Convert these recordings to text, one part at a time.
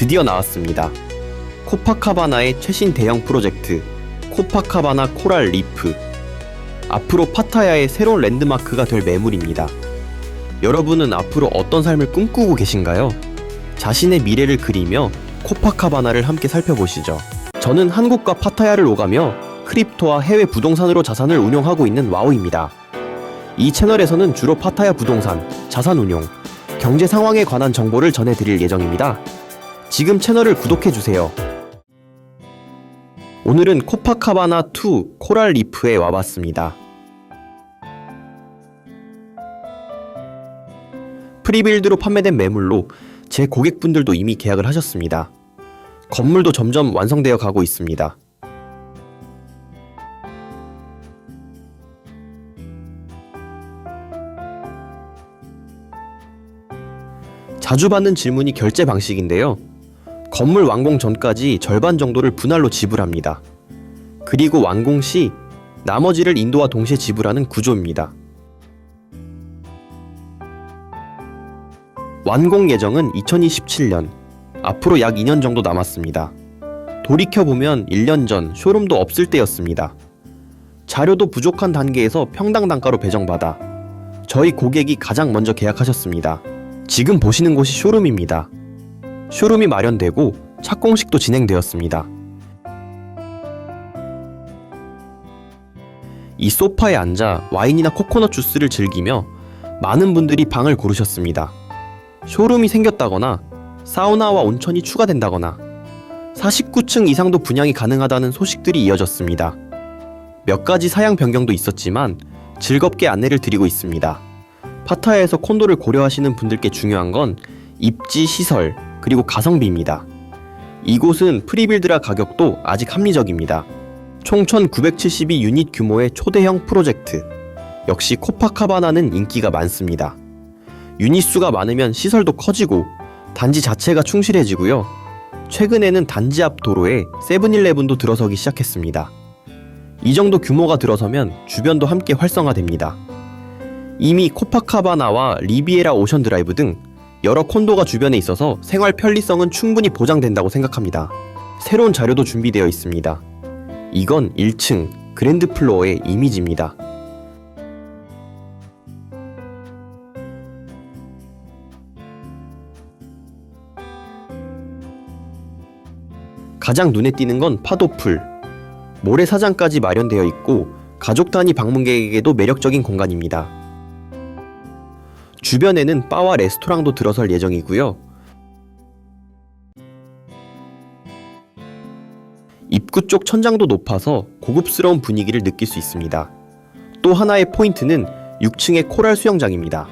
드디어 나왔습니다. 코파카바나의 최신 대형 프로젝트 코파카바나 코랄 리프. 앞으로 파타야의 새로운 랜드마크가 될 매물입니다. 여러분은 앞으로 어떤 삶을 꿈꾸고 계신가요? 자신의 미래를 그리며 코파카바나를 함께 살펴보시죠. 저는 한국과 파타야를 오가며 크립토와 해외 부동산으로 자산을 운용하고 있는 와우입니다. 이 채널에서는 주로 파타야 부동산, 자산 운용, 경제 상황에 관한 정보를 전해드릴 예정입니다. 지금 채널을 구독해주세요. 오늘은 코파카바나2 코랄 리프에 와봤습니다. 프리빌드로 판매된 매물로 제 고객분들도 이미 계약을 하셨습니다. 건물도 점점 완성되어 가고 있습니다. 자주 받는 질문이 결제 방식인데요. 건물 완공 전까지 절반 정도를 분할로 지불합니다. 그리고 완공 시 나머지를 인도와 동시에 지불하는 구조입니다. 완공 예정은 2027년, 앞으로 약 2년 정도 남았습니다. 돌이켜보면 1년 전 쇼룸도 없을 때였습니다. 자료도 부족한 단계에서 평당 단가로 배정받아 저희 고객이 가장 먼저 계약하셨습니다. 지금 보시는 곳이 쇼룸입니다. 쇼룸이 마련되고 착공식도 진행되었습니다. 이 소파에 앉아 와인이나 코코넛 주스를 즐기며 많은 분들이 방을 고르셨습니다. 쇼룸이 생겼다거나 사우나와 온천이 추가된다거나 49층 이상도 분양이 가능하다는 소식들이 이어졌습니다. 몇 가지 사양 변경도 있었지만 즐겁게 안내를 드리고 있습니다. 파타야에서 콘도를 고려하시는 분들께 중요한 건 입지, 시설, 그리고 가성비입니다. 이곳은 프리빌드라 가격도 아직 합리적입니다. 총 1972 유닛 규모의 초대형 프로젝트. 역시 코파카바나는 인기가 많습니다. 유닛 수가 많으면 시설도 커지고 단지 자체가 충실해지고요. 최근에는 단지 앞 도로에 세븐일레븐도 들어서기 시작했습니다. 이 정도 규모가 들어서면 주변도 함께 활성화됩니다. 이미 코파카바나와 리비에라 오션 드라이브 등 여러 콘도가 주변에 있어서 생활 편리성은 충분히 보장된다고 생각합니다. 새로운 자료도 준비되어 있습니다. 이건 1층 그랜드 플로어의 이미지입니다. 가장 눈에 띄는 건 파도풀, 모래사장까지 마련되어 있고 가족 단위 방문객에게도 매력적인 공간입니다. 주변에는 바와 레스토랑도 들어설 예정이고요. 입구 쪽 천장도 높아서 고급스러운 분위기를 느낄 수 있습니다. 또 하나의 포인트는 6층의 코랄 수영장입니다.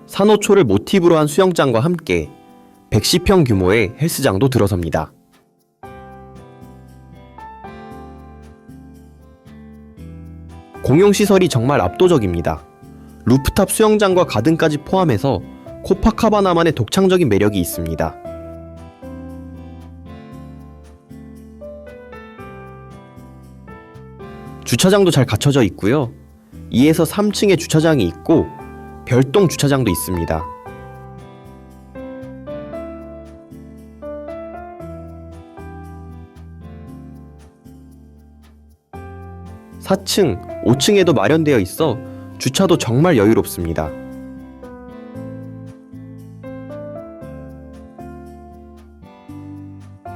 산호초를 모티브로 한 수영장과 함께 110평 규모의 헬스장도 들어섭니다. 공용시설이 정말 압도적입니다. 루프탑 수영장과 가든까지 포함해서 코파카바나만의 독창적인 매력이 있습니다. 주차장도 잘 갖춰져 있고요. 2에서 3층에 주차장이 있고 별동 주차장도 있습니다. (4층) (5층에도) 마련되어 있어 주차도 정말 여유롭습니다.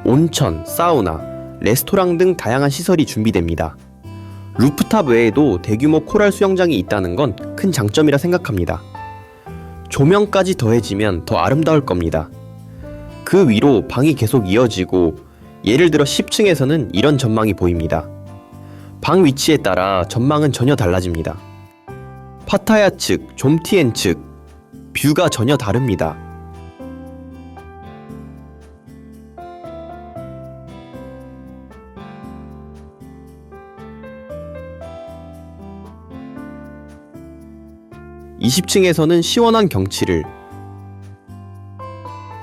온천, 사우나, 레스토랑 등 다양한 시설이 준비됩니다. 루프탑 외에도 대규모 코랄 수영장이 있다는 건 큰 장점이라 생각합니다. 조명까지 더해지면 더 아름다울 겁니다. 그 위로 방이 계속 이어지고 예를 들어 10층에서는 이런 전망이 보입니다. 방 위치에 따라 전망은 전혀 달라집니다. 파타야 측, 좀티엔 측, 뷰가 전혀 다릅니다. (20층에서는) 시원한 경치를,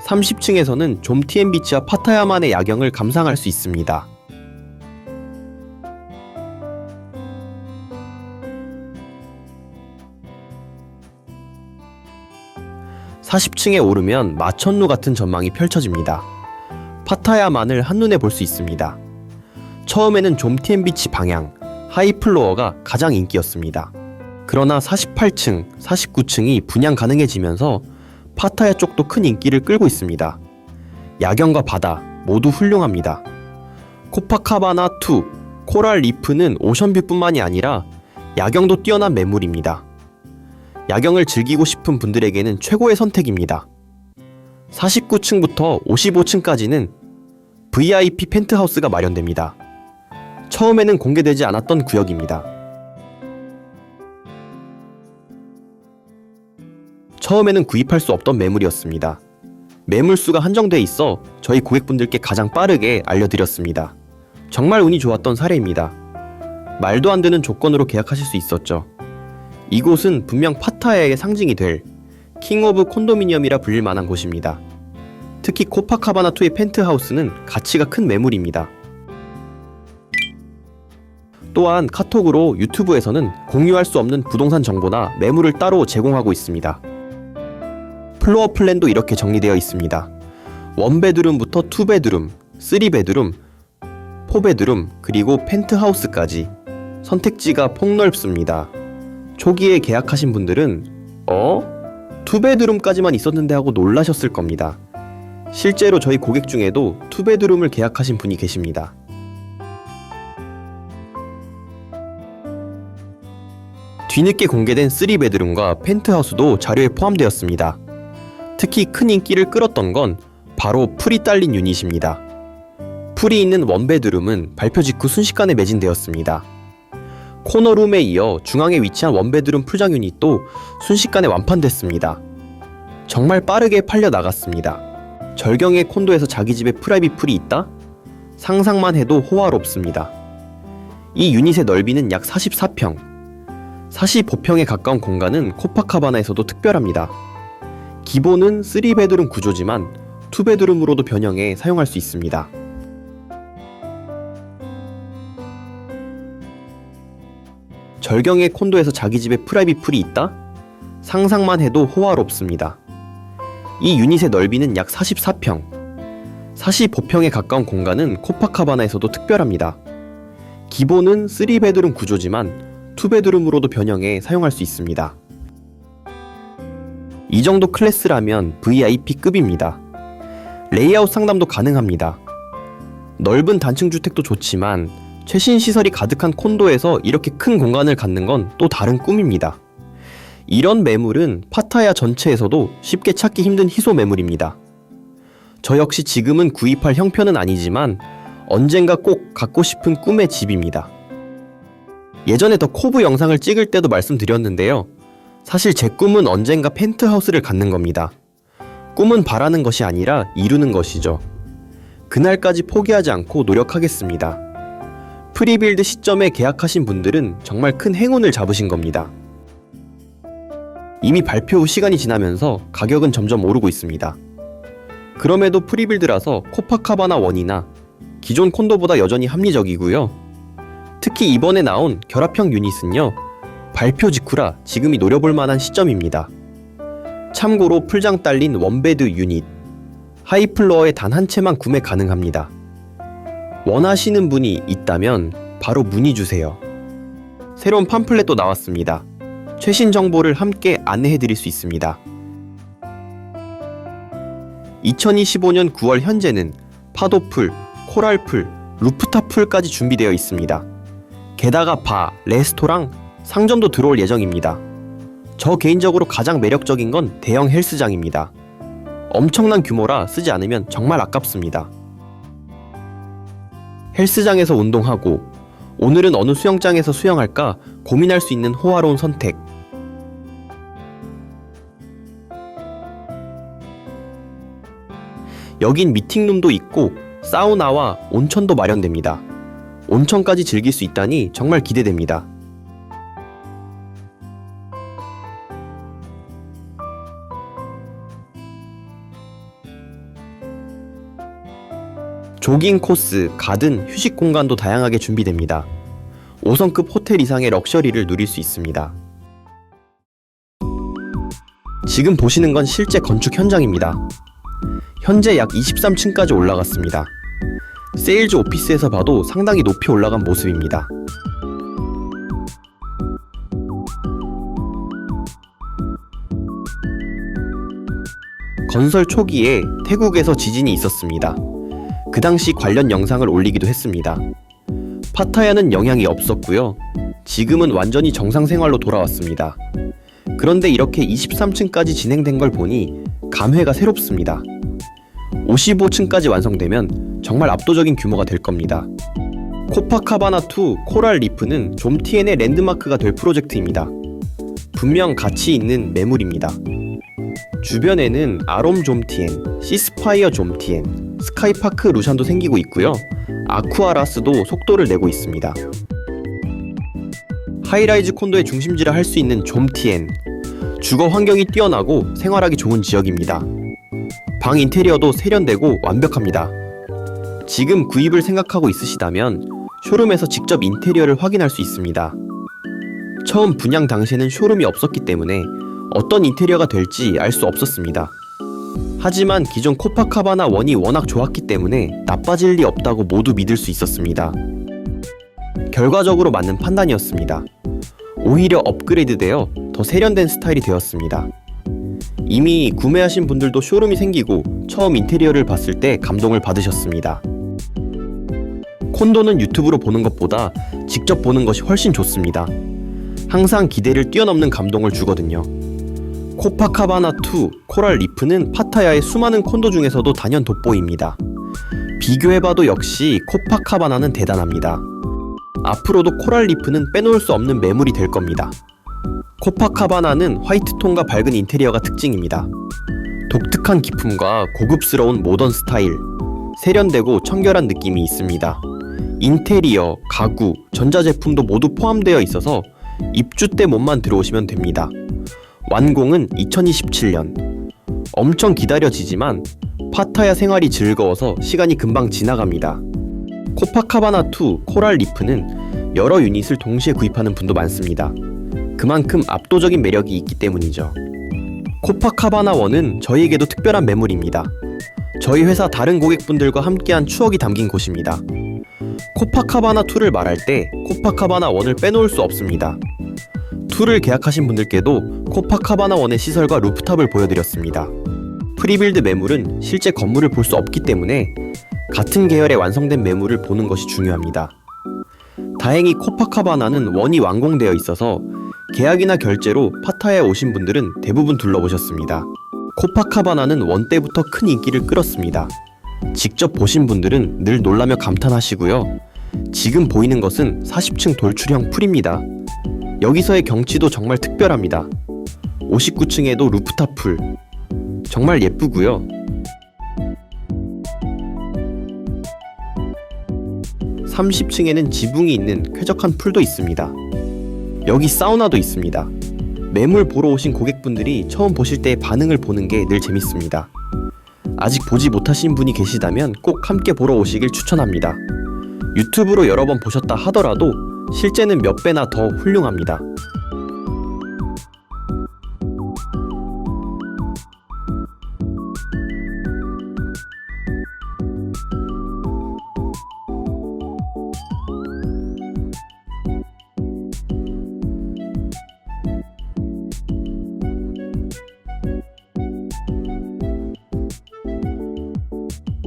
30층에서는 좀티엔 비치와 파타야만의 야경을 감상할 수 있습니다. 40층에 오르면 마천루 같은 전망이 펼쳐집니다. 파타야만을 한눈에 볼 수 있습니다. 처음에는 좀티앤비치 방향, 하이플로어가 가장 인기였습니다. 그러나 48층, 49층이 분양 가능해지면서 파타야 쪽도 큰 인기를 끌고 있습니다. 야경과 바다 모두 훌륭합니다. 코파카바나2, 코랄 리프는 오션뷰뿐만이 아니라 야경도 뛰어난 매물입니다. 야경을 즐기고 싶은 분들에게는 최고의 선택입니다. 49층부터 55층까지는 VIP 펜트하우스가 마련됩니다. 처음에는 공개되지 않았던 구역입니다. 처음에는 구입할 수 없던 매물이었습니다. 매물수가 한정돼 있어 저희 고객분들께 가장 빠르게 알려드렸습니다. 정말 운이 좋았던 사례입니다. 말도 안 되는 조건으로 계약하실 수 있었죠. 이곳은 분명 파타야의 상징이 될 킹 오브 콘도미니엄이라 불릴 만한 곳입니다. 특히 코파카바나2의 펜트하우스는 가치가 큰 매물입니다. 또한 카톡으로 유튜브에서는 공유할 수 없는 부동산 정보나 매물을 따로 제공하고 있습니다. 플로어 플랜도 이렇게 정리되어 있습니다. 1베드룸부터 2베드룸, 3베드룸, 4베드룸, 그리고 펜트하우스까지 선택지가 폭넓습니다. 초기에 계약하신 분들은 2베드룸까지만 있었는데 하고 놀라셨을 겁니다. 실제로 저희 고객 중에도 2베드룸을 계약하신 분이 계십니다. 뒤늦게 공개된 3베드룸과 펜트하우스도 자료에 포함되었습니다. 특히 큰 인기를 끌었던 건 바로 풀이 딸린 유닛입니다. 풀이 있는 1베드룸은 발표 직후 순식간에 매진되었습니다. 코너룸에 이어 중앙에 위치한 1베드룸 풀장 유닛도 순식간에 완판됐습니다. 정말 빠르게 팔려 나갔습니다. 절경의 콘도에서 자기 집에 프라이빗 풀이 있다? 상상만 해도 호화롭습니다. 이 유닛의 넓이는 약 44평, 45평에 가까운 공간은 코파카바나에서도 특별합니다. 기본은 3베드룸 구조지만 2베드룸으로도 변형해 사용할 수 있습니다. 절경의 콘도에서 자기 집에 프라이빗 풀이 있다? 상상만 해도 호화롭습니다. 이 유닛의 넓이는 약 44평, 45평에 가까운 공간은 코파카바나에서도 특별합니다. 기본은 3베드룸 구조지만 2베드룸으로도 변형해 사용할 수 있습니다. 이 정도 클래스라면 VIP급입니다. 레이아웃 상담도 가능합니다. 넓은 단층 주택도 좋지만 최신 시설이 가득한 콘도에서 이렇게 큰 공간을 갖는 건 또 다른 꿈입니다. 이런 매물은 파타야 전체에서도 쉽게 찾기 힘든 희소 매물입니다. 저 역시 지금은 구입할 형편은 아니지만 언젠가 꼭 갖고 싶은 꿈의 집입니다. 예전에 더 코브 영상을 찍을 때도 말씀드렸는데요. 사실 제 꿈은 언젠가 펜트하우스를 갖는 겁니다. 꿈은 바라는 것이 아니라 이루는 것이죠. 그날까지 포기하지 않고 노력하겠습니다. 프리빌드 시점에 계약하신 분들은 정말 큰 행운을 잡으신 겁니다. 이미 발표 후 시간이 지나면서 가격은 점점 오르고 있습니다. 그럼에도 프리빌드라서 코파카바나 1이나 기존 콘도보다 여전히 합리적이고요. 특히 이번에 나온 결합형 유닛은요, 발표 직후라 지금이 노려볼 만한 시점입니다. 참고로 풀장 딸린 원베드 유닛, 하이플로어에 단 한 채만 구매 가능합니다. 원하시는 분이 있다면 바로 문의 주세요. 새로운 팜플렛도 나왔습니다. 최신 정보를 함께 안내해 드릴 수 있습니다. 2025년 9월 현재는 파도풀, 코랄풀, 루프탑풀까지 준비되어 있습니다. 게다가 바, 레스토랑, 상점도 들어올 예정입니다. 저 개인적으로 가장 매력적인 건 대형 헬스장입니다. 엄청난 규모라 쓰지 않으면 정말 아깝습니다. 헬스장에서 운동하고 오늘은 어느 수영장에서 수영할까 고민할 수 있는 호화로운 선택. 여긴 미팅룸도 있고 사우나와 온천도 마련됩니다. 온천까지 즐길 수 있다니 정말 기대됩니다. 조깅 코스, 가든, 휴식 공간도 다양하게 준비됩니다. 5성급 호텔 이상의 럭셔리를 누릴 수 있습니다. 지금 보시는 건 실제 건축 현장입니다. 현재 약 23층까지 올라갔습니다. 세일즈 오피스에서 봐도 상당히 높이 올라간 모습입니다. 건설 초기에 태국에서 지진이 있었습니다. 그 당시 관련 영상을 올리기도 했습니다. 파타야는 영향이 없었고요. 지금은 완전히 정상 생활로 돌아왔습니다. 그런데 이렇게 23층까지 진행된 걸 보니 감회가 새롭습니다. 55층까지 완성되면 정말 압도적인 규모가 될 겁니다. 코파카바나2 코랄 리프는 좀티엔의 랜드마크가 될 프로젝트입니다. 분명 가치 있는 매물입니다. 주변에는 아롬 좀티엔, 시스파이어 좀티엔, 스카이파크 루샨도 생기고 있고요. 아쿠아라스도 속도를 내고 있습니다. 하이라이즈 콘도의 중심지라 할 수 있는 좀티엔, 주거 환경이 뛰어나고 생활하기 좋은 지역입니다. 방 인테리어도 세련되고 완벽합니다. 지금 구입을 생각하고 있으시다면 쇼룸에서 직접 인테리어를 확인할 수 있습니다. 처음 분양 당시에는 쇼룸이 없었기 때문에 어떤 인테리어가 될지 알 수 없었습니다. 하지만 기존 코파카바나 1이 워낙 좋았기 때문에 나빠질 리 없다고 모두 믿을 수 있었습니다. 결과적으로 맞는 판단이었습니다. 오히려 업그레이드되어 더 세련된 스타일이 되었습니다. 이미 구매하신 분들도 쇼룸이 생기고 처음 인테리어를 봤을 때 감동을 받으셨습니다. 콘도는 유튜브로 보는 것보다 직접 보는 것이 훨씬 좋습니다. 항상 기대를 뛰어넘는 감동을 주거든요. 코파카바나2 코랄 리프는 파타야의 수많은 콘도 중에서도 단연 돋보입니다. 비교해봐도 역시 코파카바나는 대단합니다. 앞으로도 코랄 리프는 빼놓을 수 없는 매물이 될 겁니다. 코파카바나는 화이트톤과 밝은 인테리어가 특징입니다. 독특한 기품과 고급스러운 모던 스타일, 세련되고 청결한 느낌이 있습니다. 인테리어, 가구, 전자제품도 모두 포함되어 있어서 입주 때 몸만 들어오시면 됩니다. 완공은 2027년. 엄청 기다려지지만 파타야 생활이 즐거워서 시간이 금방 지나갑니다. 코파카바나2 코랄 리프는 여러 유닛을 동시에 구입하는 분도 많습니다. 그만큼 압도적인 매력이 있기 때문이죠. 코파카바나 1은 저희에게도 특별한 매물입니다. 저희 회사 다른 고객분들과 함께한 추억이 담긴 곳입니다. 코파카바나 2를 말할 때 코파카바나 1을 빼놓을 수 없습니다. 2를 계약하신 분들께도 코파카바나 1의 시설과 루프탑을 보여드렸습니다. 프리빌드 매물은 실제 건물을 볼 수 없기 때문에 같은 계열의 완성된 매물을 보는 것이 중요합니다. 다행히 코파카바나는 1이 완공되어 있어서 계약이나 결제로 파타야에 오신 분들은 대부분 둘러보셨습니다. 코파카바나는 1 때부터 큰 인기를 끌었습니다. 직접 보신 분들은 늘 놀라며 감탄하시고요. 지금 보이는 것은 40층 돌출형 풀입니다. 여기서의 경치도 정말 특별합니다. 59층에도 루프탑 풀, 정말 예쁘고요. 30층에는 지붕이 있는 쾌적한 풀도 있습니다. 여기 사우나도 있습니다. 매물 보러 오신 고객분들이 처음 보실 때의 반응을 보는 게 늘 재밌습니다. 아직 보지 못하신 분이 계시다면 꼭 함께 보러 오시길 추천합니다. 유튜브로 여러 번 보셨다 하더라도 실제는 몇 배나 더 훌륭합니다.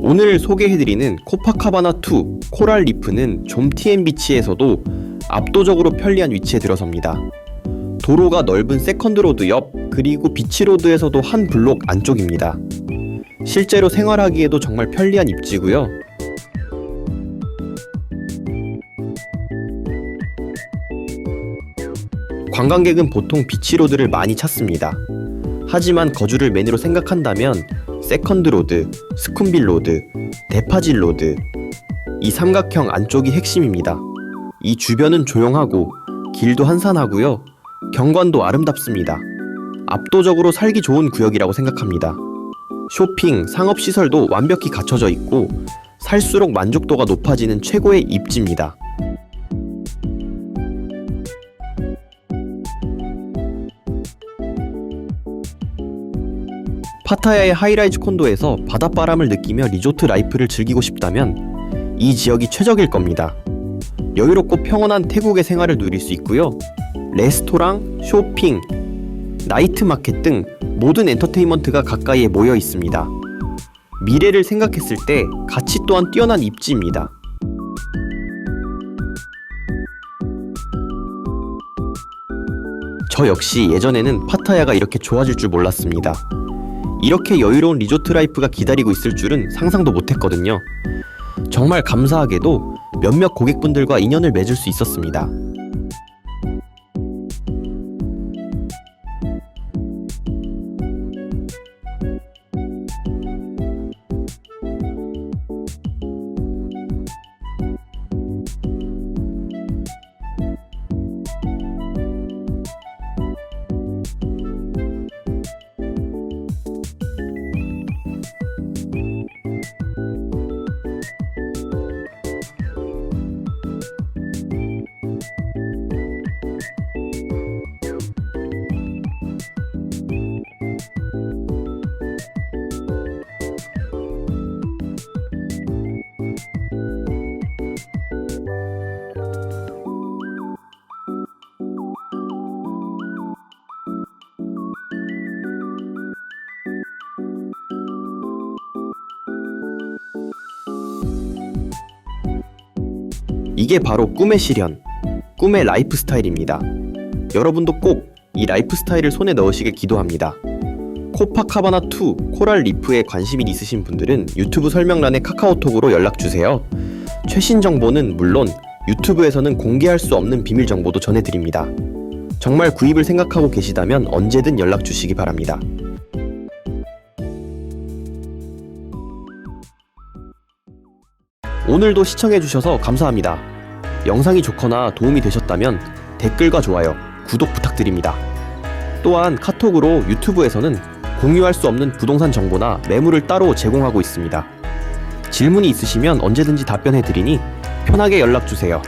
오늘 소개해드리는 코파카바나2 코랄 리프는 좀티엔 비치에서도 압도적으로 편리한 위치에 들어섭니다. 도로가 넓은 세컨드로드 옆 그리고 비치로드에서도 한 블록 안쪽입니다. 실제로 생활하기에도 정말 편리한 입지고요. 관광객은 보통 비치로드를 많이 찾습니다. 하지만 거주를 메뉴로 생각한다면 세컨드로드, 스쿰빌로드, 데파질로드, 이 삼각형 안쪽이 핵심입니다. 이 주변은 조용하고 길도 한산하고요. 경관도 아름답습니다. 압도적으로 살기 좋은 구역이라고 생각합니다. 쇼핑, 상업시설도 완벽히 갖춰져 있고 살수록 만족도가 높아지는 최고의 입지입니다. 파타야의 하이라이즈 콘도에서 바닷바람을 느끼며 리조트 라이프를 즐기고 싶다면 이 지역이 최적일 겁니다. 여유롭고 평온한 태국의 생활을 누릴 수 있고요. 레스토랑, 쇼핑, 나이트 마켓 등 모든 엔터테인먼트가 가까이에 모여 있습니다. 미래를 생각했을 때 가치 또한 뛰어난 입지입니다. 저 역시 예전에는 파타야가 이렇게 좋아질 줄 몰랐습니다. 이렇게 여유로운 리조트 라이프가 기다리고 있을 줄은 상상도 못했거든요. 정말 감사하게도 몇몇 고객분들과 인연을 맺을 수 있었습니다. 이게 바로 꿈의 실현, 꿈의 라이프 스타일입니다. 여러분도 꼭 이 라이프 스타일을 손에 넣으시길 기도합니다. 코파카바나2 코랄 리프에 관심이 있으신 분들은 유튜브 설명란에 카카오톡으로 연락주세요. 최신 정보는 물론 유튜브에서는 공개할 수 없는 비밀 정보도 전해드립니다. 정말 구입을 생각하고 계시다면 언제든 연락주시기 바랍니다. 오늘도 시청해주셔서 감사합니다. 영상이 좋거나 도움이 되셨다면 댓글과 좋아요, 구독 부탁드립니다. 또한 카톡으로 유튜브에서는 공유할 수 없는 부동산 정보나 매물을 따로 제공하고 있습니다. 질문이 있으시면 언제든지 답변해드리니 편하게 연락주세요.